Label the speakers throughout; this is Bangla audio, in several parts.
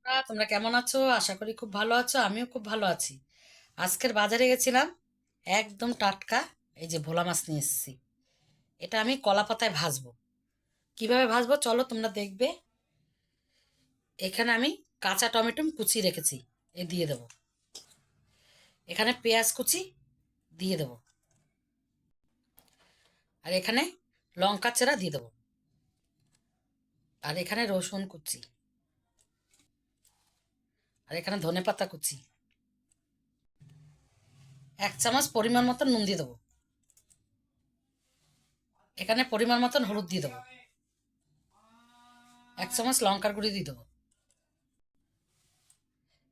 Speaker 1: তোমরা কেমন আছো? আশা করি খুব ভালো আছো। আমিও খুব ভালো আছি। আজকের বাজারে গেছিলাম, একদম টাটকা এই যে ভোলা মাছ নিয়ে এসেছি। এটা আমি কলা পাতায় ভাজবো। কিভাবে ভাজবো চলো তোমরা দেখবে। এখানে আমি কাঁচা টমেটো কুচি রেখেছি, এ দিয়ে দেবো। এখানে পেঁয়াজ কুচি দিয়ে দেবো, আর এখানে লঙ্কা চেরা দিয়ে দেবো, আর এখানে রসুন কুচি, আর এখানে ধনে পাতা কুচি। 1 চামচ পরিমাণ মতন নুন দিয়ে দেবো। এখানে পরিমাণ মতন হলুদ দিয়ে দেবো। 1 চামচ লঙ্কার গুঁড়ি দিয়ে দেবো।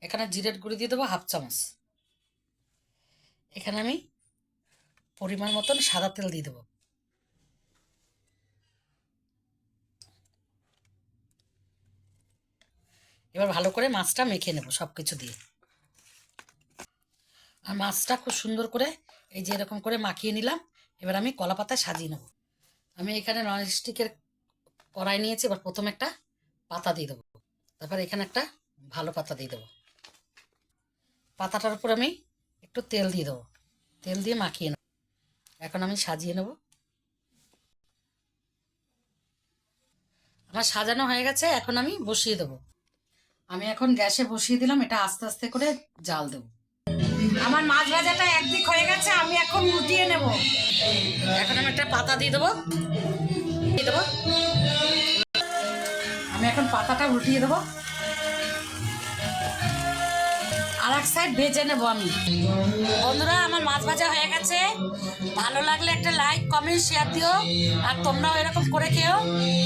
Speaker 1: এখানে জিরের গুঁড়ি দিয়ে দেবো 1/2 চামচ। এখানে আমি পরিমাণ মতন সাদা তেল দিয়ে দেবো। এবার ভালো করে মাছটা মেখে নেব সব কিছু দিয়ে। আর মাছটা খুব সুন্দর করে এই যে এরকম করে মাখিয়ে নিলাম। এবার আমি কলা পাতায় সাজিয়ে নেব। আমি এখানে ননস্টিকের কড়াই নিয়েছি। এবার প্রথমে একটা পাতা দিয়ে দেবো, তারপর এখানে একটা ভালো পাতা দিয়ে দেবো। পাতাটার উপর আমি একটু তেল দিয়ে দেবো, তেল দিয়ে মাখিয়ে নেব। এখন আমি সাজিয়ে নেব। আমার সাজানো হয়ে গেছে, এখন আমি বসিয়ে দেবো। আমি এখন গ্যাসে বসিয়ে দিলাম, এটা আস্তে আস্তে করে জাল দেবো। আমার মাছ ভাজাটা একদিক হয়ে গেছে, আমি এখন উল্টিয়ে নেব। এখন আমি একটা পাতা দিয়ে দেবো। আমি এখন পাতাটা উল্টিয়ে দেবো, আর এক সাইড ভেজে নেবো আমি। বন্ধুরা, আমার মাছ ভাজা হয়ে গেছে। ভালো লাগলে একটা লাইক কমেন্ট শেয়ার দিও, আর তোমরাও এরকম করে খেও।